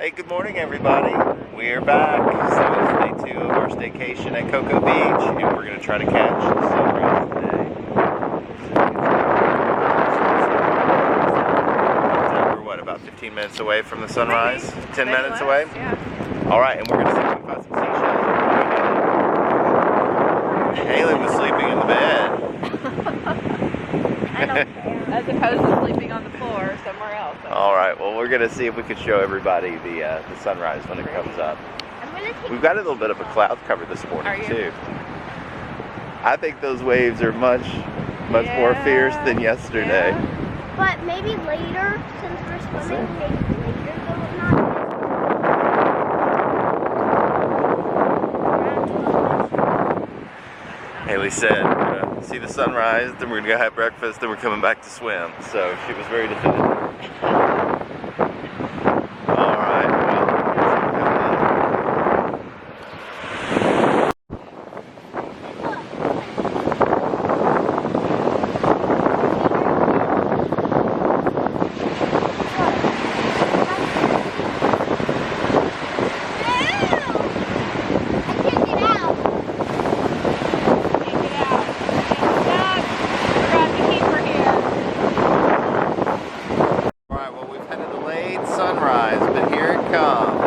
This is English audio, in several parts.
Hey, good morning, everybody. We're back. So it's day 2 of our staycation at Cocoa Beach, and we're going to try to catch the sunrise today. So we're, what, about 15 minutes away from the sunrise? 10 minutes away? Yeah. All right, and we're going to see if we can find some seashells. Haley was sleeping in the bed. I don't care. As opposed to sleeping on the floor somewhere else. All right, well, we're going to see if we can show everybody the sunrise when it comes up. We've got a little bit of a cloud cover this morning, too. I think those waves are much more fierce than yesterday. Yeah. But maybe later, since we're swimming, maybe later they'll not. Haley said we're going to see the sunrise, then we're going to go have breakfast, then we're coming back to swim. So she was very definitive. Sunrise, but here it comes.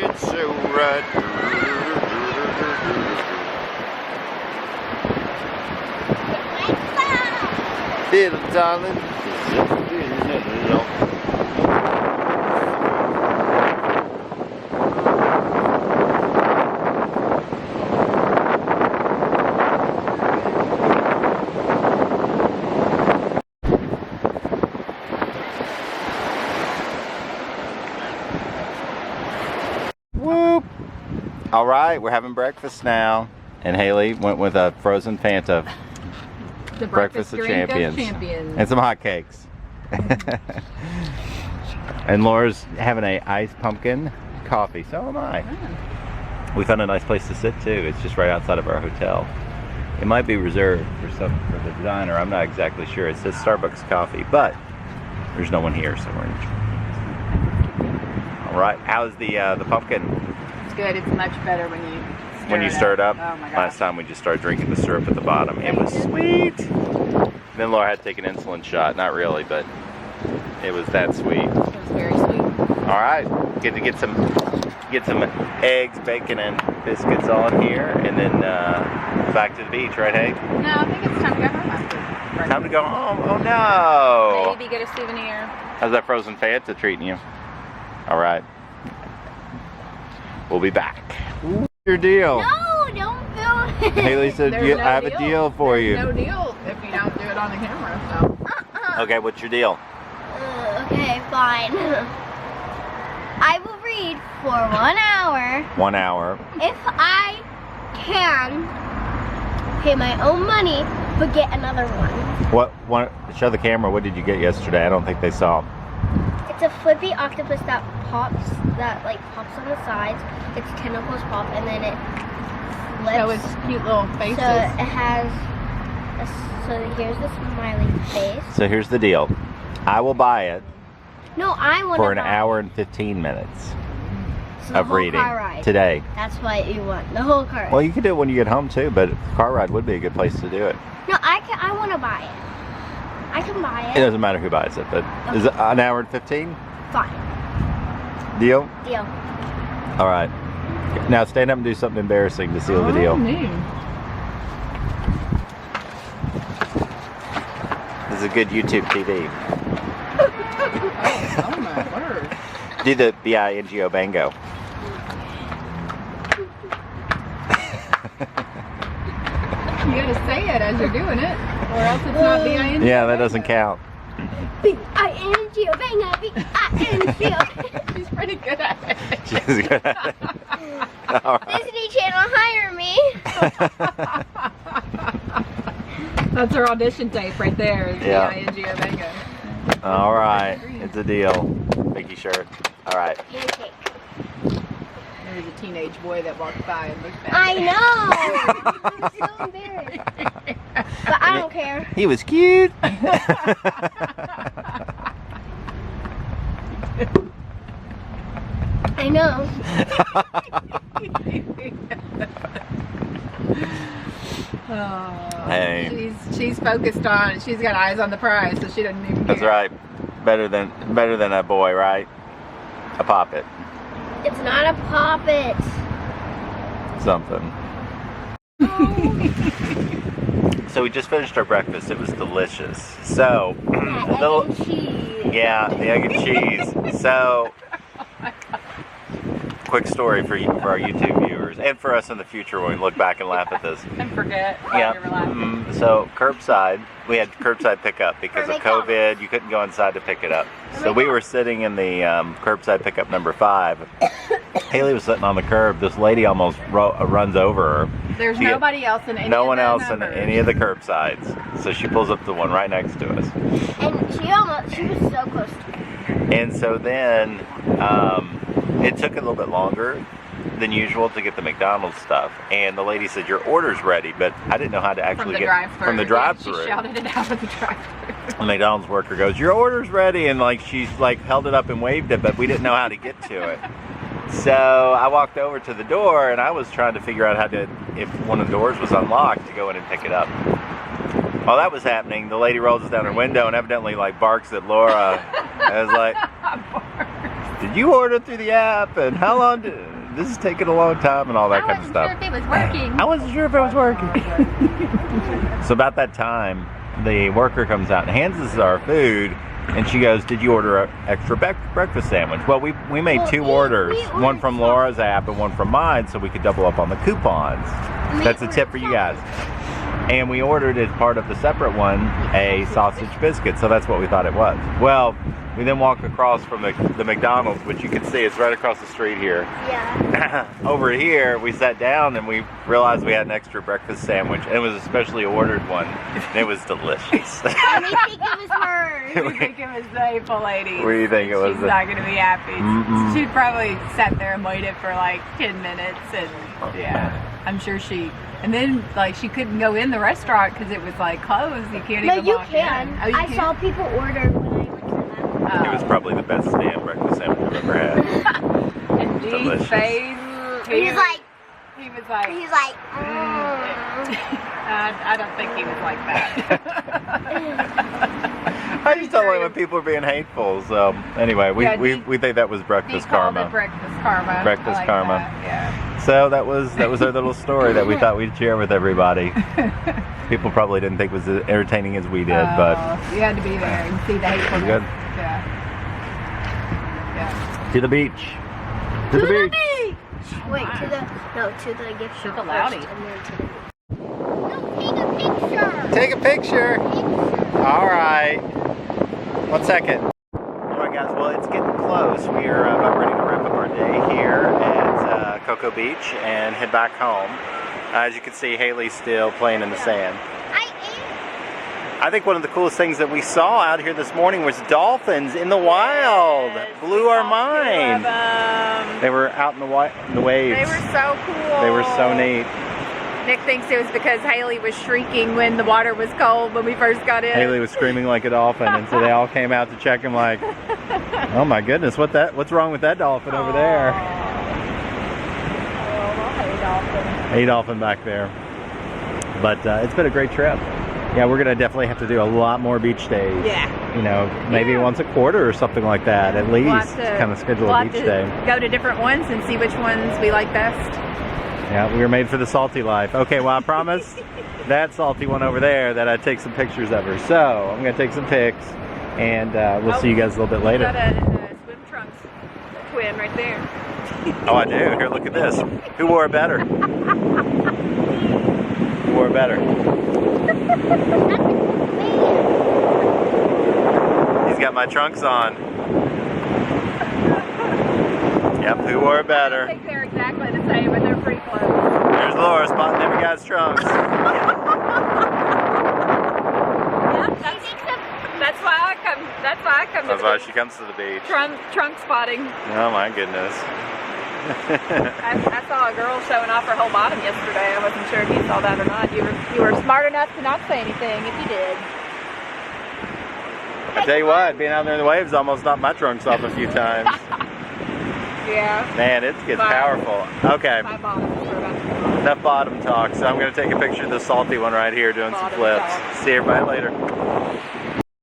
It's so right. Little darling. Whoop! All right, we're having breakfast now, and Haley went with a frozen Fanta. The breakfast of champions. And some hot cakes. And Laura's having a iced pumpkin coffee. So am I. Oh. We found a nice place to sit too. It's just right outside of our hotel. It might be reserved for the diner. I'm not exactly sure. It says Starbucks coffee, but there's no one here, so we're enjoying. All right, how's the pumpkin? It's good. It's much better when you stir it up. Oh my gosh. Last time we just started drinking the syrup at the bottom. It was sweet. Then Laura had to take an insulin shot. Not really, but it was that sweet. It was very sweet. All right, get to get some eggs, bacon, and biscuits on here, and then back to the beach, right, Hey? No, I think it's time to go home after. Time to go home. Oh no! Maybe get a souvenir. How's that frozen Fanta treating you? All right. We'll be back. What's your deal? No, don't go. Haley said, I have a deal for you. No deal if you don't do it on the camera, so. Okay, what's your deal? Okay, fine. I will read for 1 hour. 1 hour. If I can pay my own money, but get another one. Show the camera, what did you get yesterday? I don't think they saw. It's a flippy octopus that pops on the sides. Its tentacles pop and then it flips. So it's cute little faces. So it has, so here's the smiley face. So here's the deal. I will buy it No, I want for an hour and 15 minutes so of reading car ride. today. That's what you want, the whole car ride. Well, you can do it when you get home too, but car ride would be a good place to do it. No, I want to buy it. I can buy It it. doesn't matter who buys it, but is it an hour and 15? Fine. Deal? Deal. All right. Now stand up and do something embarrassing to seal the deal. This is a good YouTube TV. Oh my word. Do the B-I-N-G-O bango. You gotta say it as you're doing it, or else it's not B-I-N-G. Yeah, that doesn't count. B-I-N-G-O, bang, B-I-N-G-O. She's pretty good at it. She's good at it. All right. Disney Channel, hire me. That's her audition tape right there. Is Yeah. B-I-N-G-O bingo. All right. It's a deal. Pinky shirt. All right. Pancake. There's a teenage boy that walked by and looked back. I know. I'm so embarrassed. But I don't care. He was cute. I know. Oh, Hey. she's focused on. She's got eyes on the prize, so she doesn't even care. That's right. Better than a boy, right? A poppet. It's not a poppet. Something. So we just finished our breakfast. It was delicious. So, Yeah, little, egg and cheese. yeah, the egg and cheese. So, quick story for our YouTube viewers and for us in the future when we look back and laugh at this. And forget. Yeah. While you're laughing. So curbside, we had curbside pickup because For of COVID. You couldn't go inside to pick it up. So we were sitting in the curbside pickup number 5. Haley was sitting on the curb. This lady almost runs over her. There's She- nobody else in any No of one the else in numbers. any of the curbsides. So she pulls up the one right next to us. And she was so close to me. And so then it took a little bit longer than usual to get the McDonald's stuff. And the lady said, your order's ready, but I didn't know how to actually get from the drive-thru. She shouted it out of the drive-thru. The McDonald's worker goes, your order's ready, and like she's like held it up and waved it, but we didn't know how to get to it. So I walked over to the door and I was trying to figure out how to, if one of the doors was unlocked, to go in and pick it up. While that was happening, the lady rolls down her window and evidently like barks at Laura. I was like, did you order through the app? And how long did this is taking a long time and all that kind of stuff. I wasn't sure if it was working. I wasn't sure if it was working. So about that time, the worker comes out and hands us our food, and she goes, did you order an extra breakfast sandwich? Well, we made Well, 2 we orders, ordered one from Laura's app and one from mine, so we could double up on the coupons. That's a tip for you guys. And we ordered as part of the separate one a sausage biscuit, so that's what we thought it was. Well, we then walk across from the McDonald's, which you can see is right across the street here. Yeah. Over here, we sat down and we realized we had an extra breakfast sandwich, and it was a specially ordered one, and it was delicious. And we think it was hers. We think it was the April lady. We think it was She's the- not going to be happy. Mm-mm. She probably sat there and waited for like 10 minutes, and yeah, I'm sure she. And then like she couldn't go in the restaurant because it was like closed. You can't No, even you walk can. in. Oh, you I can? saw people order when I went to the map. It was probably the best damn breakfast sandwich I've ever had. And Dee's delicious. face. He was like, He was like. I don't think he was like that. I just don't like when people are being hateful. So anyway, Yeah, we think that was He breakfast called karma. it breakfast karma. Breakfast I like karma. that, yeah. So that was our little story that we thought we'd share with everybody. People probably didn't think it was as entertaining as we did, but you had to be there and see the hatefulness. good. Yeah. Yeah. to the beach. To the beach. wait, to the gift shop. the Loudy. first, and then to the... No, Take a picture. picture. All right. 1 second. All right, guys. Well, it's getting close. We are about ready to wrap up our day here at Cocoa Beach and head back home. As you can see, Haley's still playing in the sand. I think one of the coolest things that we saw out here this morning was dolphins in the wild. Blew our mind. They were out in the waves. They were so cool. They were so neat. Nick thinks it was because Haley was shrieking when the water was cold when we first got in. Haley was screaming like a dolphin, and so they all came out to check him like, oh my goodness, what's wrong with that dolphin over there? A dolphin back there. But it's been a great trip. Yeah, we're gonna definitely have to do a lot more beach days. Yeah. You know, maybe once a quarter or something like that, at least. We'll have to- Kind of schedule we'll a have beach to day. Go to different ones and see which ones we like best. Yeah, we were made for the salty life. Okay, well I promise that salty one over there that I'd take some pictures of her. So I'm gonna take some pics, and we'll see you guys a little bit later. Got a swim trunks twin right there. Oh, I do. Here, look at this. Who wore it better? Who wore it better? He's got my trunks on. Yep, who wore it I better? think they're exactly the same, but they're pretty close. There's Laura spotting every guy's trunks. Yeah, that's why I come. That's why I come That's to why the she comes to the beach. trunk spotting. Oh my goodness. I saw a girl showing off her whole bottom yesterday. I wasn't sure if you saw that or not. You were smart enough to not say anything if you did. I tell you what, being out there in the waves almost knocked my trunks off a few times. Yeah. Man, it gets powerful. Okay, My bottoms were about to come off. enough bottom talk. So I'm going to take a picture of the salty one right here doing some Bottom flips. talk. See everybody later.